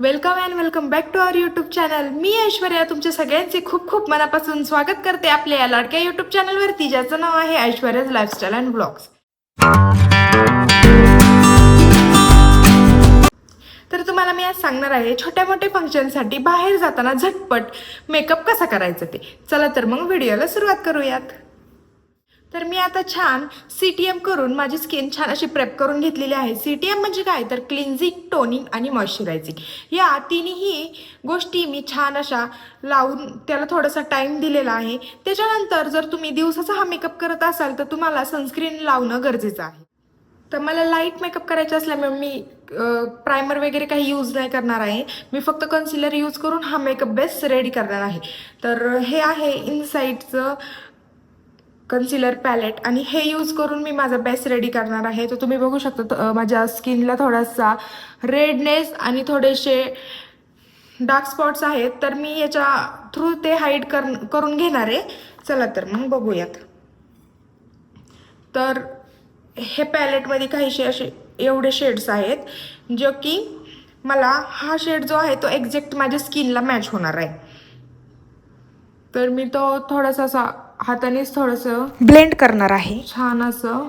Welcome and welcome back to our YouTube channel. मी ऐश्वर्या तुमच्या सगळ्यांचे खूप खूप मनापासून स्वागत करते आपल्या या लाडक्या यूट्यूब चॅनलवरती, ज्याचं नाव आहे ऐश्वर्याज लाईफस्टाईल अँड ब्लॉग्स. तर तुम्हाला मी आज सांगणार आहे छोट्या मोठ्या फंक्शनसाठी बाहेर जाताना झटपट मेकअप कसा करायचा ते. चला तर मग व्हिडिओला सुरुवात करूयात. तर मी आता छान CTM करून माझी स्किन छान अशी प्रेप करून घेतलेली आहे. CTM म्हणजे काय तर क्लिन्झिंग, टोनिंग आणि मॉइश्चरायझिंग, या तिन्ही गोष्टी मी छान अशा लावून त्याला थोडासा टाईम दिलेला आहे. त्याच्यानंतर जर तुम्ही दिवसाचा हा मेकअप करत असाल तर तुम्हाला सनस्क्रीन लावणं गरजेचं आहे. तर मला लाईट मेकअप करायचा असल्यामुळे मी प्रायमर वगैरे काही यूज नाही करणार आहे. मी फक्त कन्सिलर यूज करून हा मेकअप बेस रेडी करणार आहे. तर हे आहे इनसाईडचं कन्सिलर पॅलेट आणि हे यूज करून मी माझा बेस रेडी करणार आहे. तर तुम्ही बघू शकता माझ्या स्किनला थोडासा रेडनेस आणि थोडेसे डार्क स्पॉट्स आहेत, तर मी याच्या थ्रू ते हाईड करून घेणार आहे. चला तर मग बघूयात. तर हे पॅलेटमध्ये काहीसे असे एवढे शेड्स आहेत जो की मला हा शेड जो आहे तो एक्झॅक्ट माझ्या स्किनला मॅच होणार आहे. तर मी तो थोडासा असा हातानेच थोडंसं ब्लेंड करणार आहे छान असं.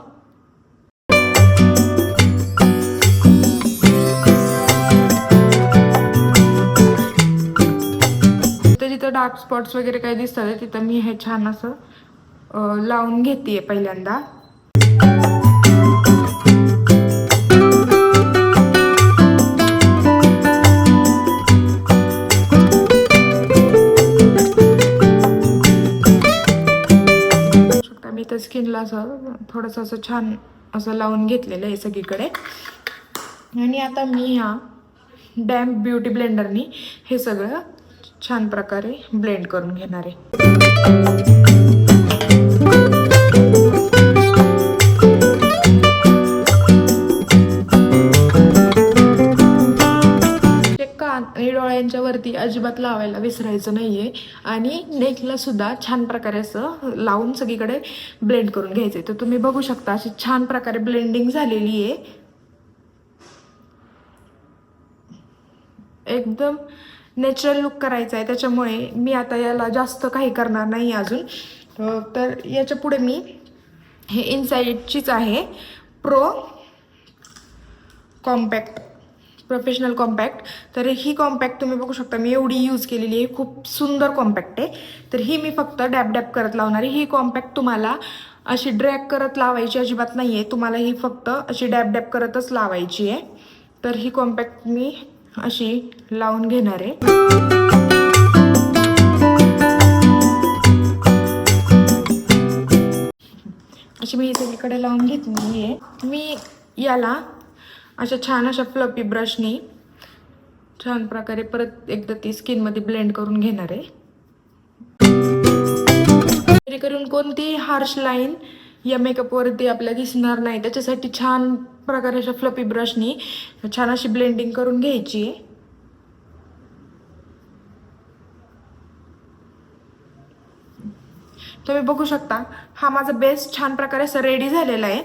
जिथं डार्क स्पॉट्स वगैरे काही दिसतात तिथं मी हे छान असं लावून घेते पहिल्यांदा. मी तर स्किनला असं थोडंसं असं छान असं लावून घेतलेलं आहे सगळीकडे. आणि आता मी ह्या डॅम्प ब्युटी ब्लेंडरनी हे सगळं छान प्रकारे ब्लेंड करून घेणार आहे. आणि डोळ्यांच्या वरती अजिबात लावायला विसरायचं नाहीये आणि नेकला सुद्धा छान प्रकारे असं लावून सगळीकडे ब्लेंड करून घ्यायचंय. तर तुम्ही बघू शकता अशी छान प्रकारे ब्लेंडिंग झालेली आहे. एकदम नॅचरल लुक करायचा आहे, त्याच्यामुळे मी आता याला जास्त काही करणार नाही अजून. तर याच्या पुढे मी हे इनसाइडचीच आहे प्रोफेशनल कॉम्पॅक्ट. तर ही कॉम्पॅक्ट तुम्ही बघू शकता मी एवढी यूज केलेली आहे. खूप सुंदर कॉम्पॅक्ट आहे. तर ही मी फक्त डॅब डॅब करत लावणार आहे. ही कॉम्पॅक्ट तुम्हाला अशी ड्रॅग करत लावायची अजिबात नाही आहे, तुम्हाला ही फक्त अशी डॅब डॅब करतच लावायची आहे. तर ही कॉम्पॅक्ट मी अशी लावून घेणार आहे. अशी मी सगळीकडे लावून घेतलेली आहे. मी याला अशा छान अशा फ्लफी ब्रशनी छान प्रकारे परत एकदा ती स्किनमध्ये ब्लेंड करून घेणार आहे, जेणेकरून कोणतीही हार्श लाईन या मेकअपवरती आपल्याला दिसणार नाही. त्याच्यासाठी छान प्रकारे अशा फ्लफी ब्रशनी छान अशी ब्लेंडिंग करून घ्यायची आहे. तुम्ही बघू शकता हा माझा बेस छान प्रकारे असं रेडी झालेला आहे.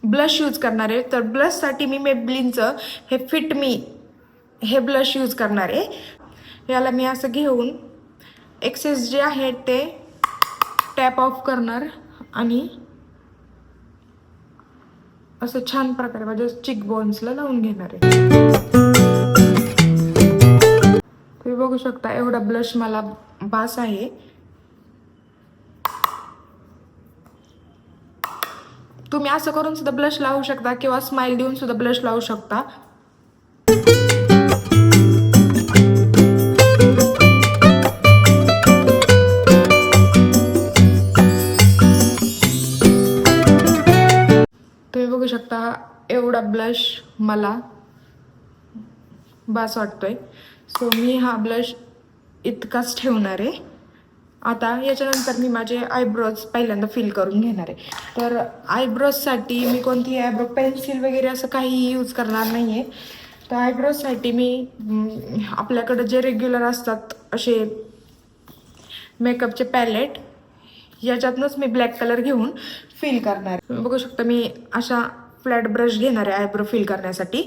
ब्लश यूज करणार आहे. तर ब्लशसाठी मी मेबलिनचं हे फिट मी हे ब्लश यूज करणार आहे. याला मी असं घेऊन एक्सेस जे आहे ते टॅप ऑफ करणार आणि असं छान प्रकारे माझ्या चिक बोन्सला लावून घेणार आहे. तुम्ही बघू शकता एवढा ब्लश मला बास आहे. तुम्ही असं करून सुद्धा ब्लश लावू शकता किंवा स्माइल देऊन सुद्धा ब्लश लावू शकता. तुम्ही बघू शकता एवढा ब्लश मला बास वाटतोय. सो मी हा ब्लश इतकाच ठेवणार आहे. आता याच्यानंतर मी माझे आयब्रोज पहिल्यांदा फिल करून घेणार आहे. तर आयब्रोजसाठी मी कोणतीही आयब्रो पेन्सिल वगैरे असं काही यूज करणार नाही आहे. तर आयब्रोजसाठी मी आपल्याकडं जे रेग्युलर असतात असे मेकअपचे पॅलेट याच्यातनंच मी ब्लॅक कलर घेऊन फिल करणार आहे. बघू शकता मी अशा फ्लॅट ब्रश घेणार आहे आयब्रो फिल करण्यासाठी.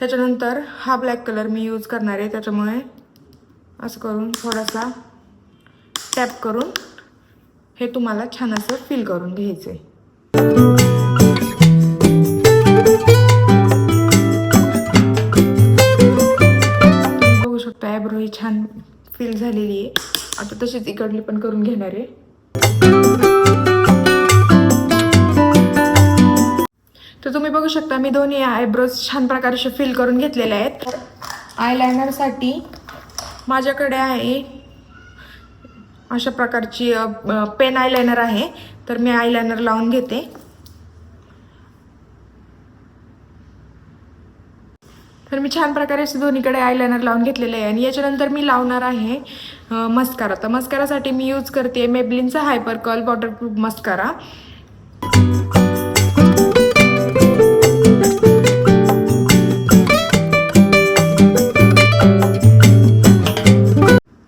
त्याच्यानंतर हा ब्लॅक कलर मी यूज करणार आहे, त्याच्यामुळे असं करून थोडासा टॅप करून हे तुम्हाला छान असं फील करून घ्यायचं आहे. बघू शकता आयब्रो ही छान फील झालेली आहे. आता तशीच इकडली पण करून घेणार आहे. तर तुम्ही बघू शकता मी दोन्ही आयब्रोज छान प्रकारे फील करून घेतलेले आहेत. आयलायनरसाठी माझ्याकडे आहे अशा प्रकारची पेन आयलायनर आहे. तर मी आयलायनर लावून घेते. तर मी छान प्रकारे असे दोन्हीकडे आयलायनर लावून घेतलेले आहे. आणि याच्यानंतर मी लावणार आहे मस्कारा. तर मस्कारासाठी मी यूज करते मेबलिनचा हायपर कर्ल वॉटरप्रूफ मस्कारा.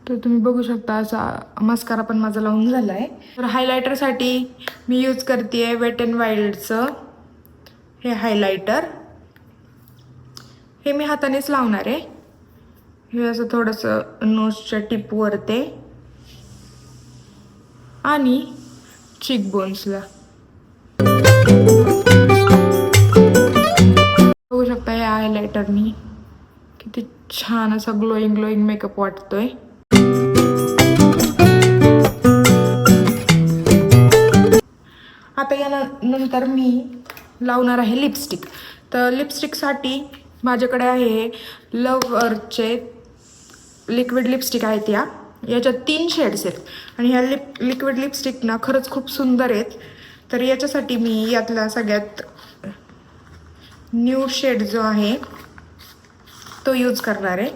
तर तुम्ही बघू शकता असा मस्कारा पण माझा लावून झाला आहे. तर हायलायटरसाठी मी यूज करते वेट अँड वाईल्डचं हे हायलायटर. हे मी हातानेच लावणार आहे. हे असं थोडंसं नोजच्या टिपवर ते आणि चीक बोन्सला बघू शकता. या हायलायटरनी किती छान असा ग्लोईंग मेकअप वाटतोय. आता या नंतर मी लावणार आहे लिपस्टिक. तर लिपस्टिकसाठी माझ्याकडे आहे लव्हरचे लिक्विड लिपस्टिक आहेत. याच्यात 3 शेड्स आहेत आणि ह्या लिक्विड लिपस्टिक ना खरंच खूप सुंदर आहेत. तर याच्यासाठी मी यातला सगळ्यात न्यू शेड जो आहे तो यूज करणार आहे.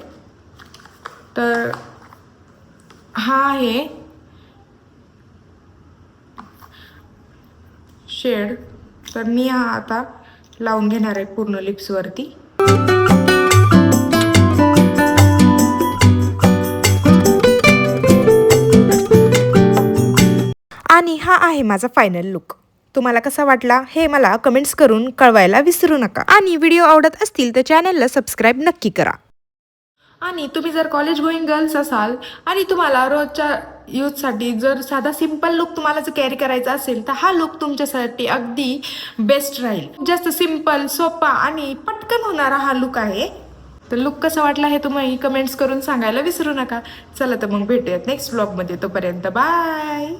तर हा आहे शेड. तर मी हा आता लावून घेणार आहे पूर्ण लिप्सवरती. आणि हा आहे माझा फायनल लुक. तुम्हाला कसा वाटला हे मला कमेंट्स करून कळवायला विसरू नका. आणि व्हिडिओ आवडत असतील तर चॅनलला सबस्क्राईब नक्की करा. आणि तुम्ही जर कॉलेज गोईंग गर्ल्स असाल आणि तुम्हाला रोजच्या यूजसाठी जर साधा सिंपल लुक तुम्हाला जर कॅरी करायचा असेल तर हा लुक तुमच्यासाठी अगदी बेस्ट राहील. जास्त सिंपल, सोपा आणि पटकन होणारा हा लुक आहे. तर लुक कसा वाटला हे तुम्ही कमेंट्स करून सांगायला विसरू नका. चला तर मग भेटूयात नेक्स्ट व्लॉगमध्ये. तोपर्यंत बाय.